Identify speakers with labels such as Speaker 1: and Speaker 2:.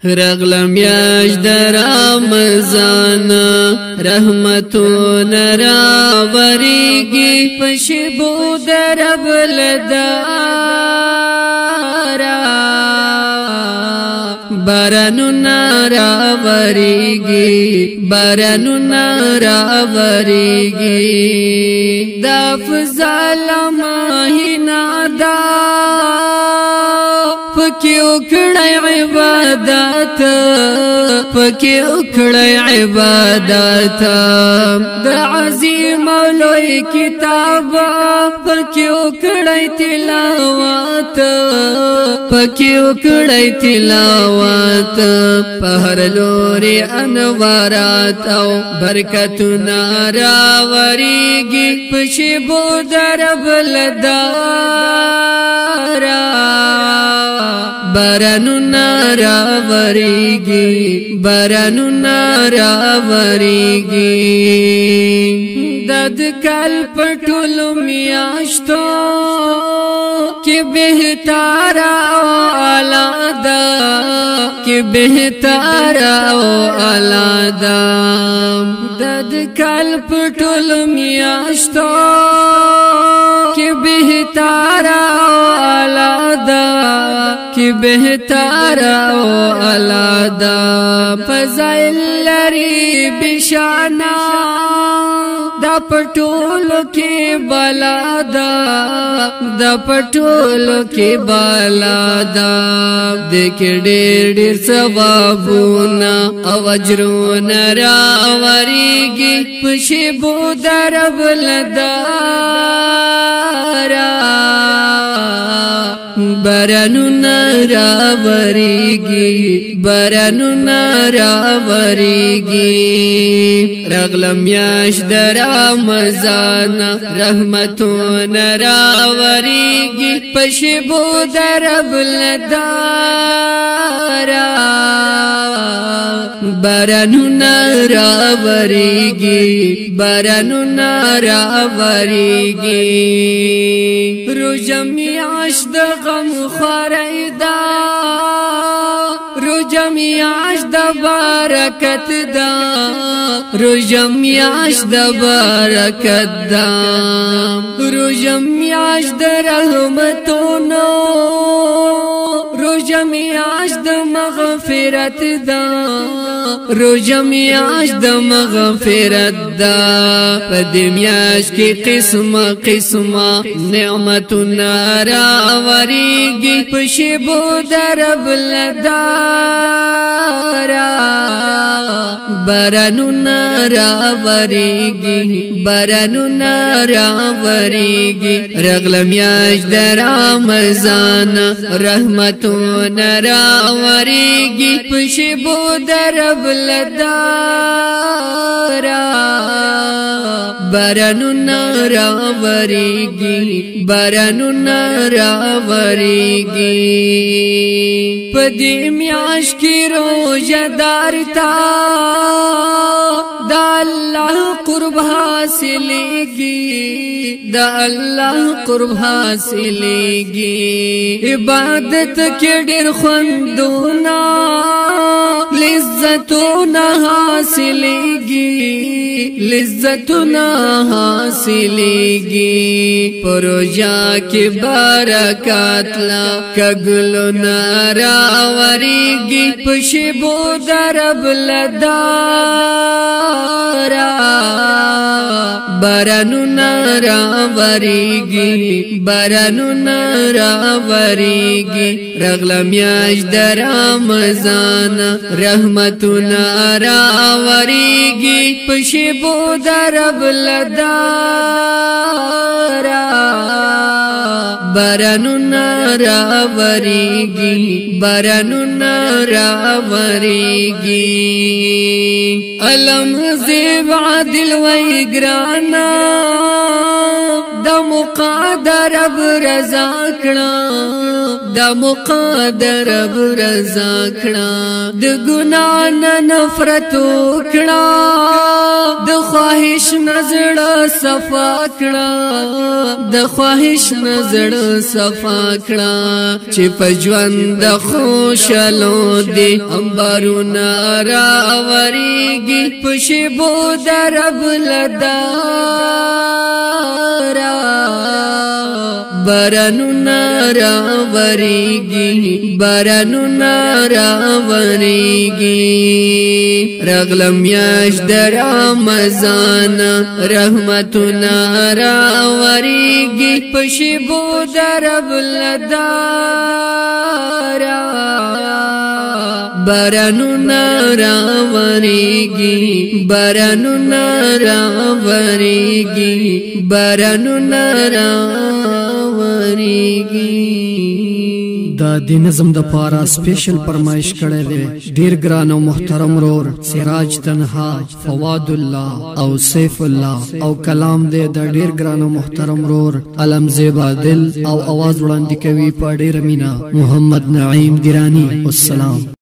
Speaker 1: رغلم یاش در رمضان رحمتون راوریگی پشبو در رب لدارا بارانون راوریگی بارانون راوریگی دا فضل ماهینا دا پکی اکڑی عبادت پکی اکڑی عبادت دا عظیم لوی کتاب پکی اکڑی تلاوات پکی اکڑی تلاوات پہر لوری انوارات او برکتنا راوریگی پشبو درب لدارا بارانون راوریگی بارانون راوریگی دد کل پټول میاشتو کی بہتار اولادا کی بہتار اولادا دد کل پټول میاشتو کی بہتار اولادا کی بہتار اولادا فضائل لري بشانا دا پټولو کې بلادا دا پټولو کې بلادا دک ډېر ډېر ثوابونه او اجرونه راوریږي پشبو درب لدارا بارانون راوریگی بارانون راوریگی رغلم یاش در رمضان رحمتون راوریگی پشبو درب لدارا بارانون راوریگی بارانون راوریگی روزه میاش د غم خریدا روزه میاش د برکت دا روزه میاش د برکت دا روزه میاش د رحمتونو روزه میاش د مغفرت دا روزه میاش د مغفرت دا پدې میاش کې قسمه قسمه نعمتونه راوریږي پشبو درب لدارا بارانون راوریږي بارانون راوریږي رغلم یاش در رمضان رحمتون راوریږي پشبو درب لدارا بارانون راوریږي بارانون راوریږي پدې میاش کې روزه دار تا دا الله قرب حاصلېږي دا الله قرب حاصلېږي عبادت کې ډېر خوندونه لذتونه حاصلېږي لذتونه حاصلېږي پروژه کې برکات لا کګلونه راوریږي پشبو درب لدارا بارانون راوریږي بارانون راوریږي رغلم یاش در رمضان رحمتون راوریږي پشبو درب لدارا بارانون راوریږي بارانون راوریږي علم زیب عادل وی گرانا د مقدر رب رضا کړه د مقدر رب رضا کړه د ګناه نه نفرت وکړه د خواهش نظر صفا کړه د خواهش نظر صفا کړه چې په ژوند د خوشالو دي انبارونه راوریږي په شیبو د رب لدارا بارانونه راوریږي بارانونه راوریږي رغلم میاشت د رمضان رحمتونه راوریږي په شیبو د رب لدارا بارانونه راوریږي بارانونه راوریږي بارانونه راوریږي
Speaker 2: دا د نظم د پاره سپیشل فرمایش کړی دی ډیر ګران او محترم رور سراج تنها فواد الله او سیف الله او کلام دی د ډیر ګران او محترم رور علم زیبا دل او आवाज وړاندې کوي په ډیر مینا محمد نعیم درانی والسلام.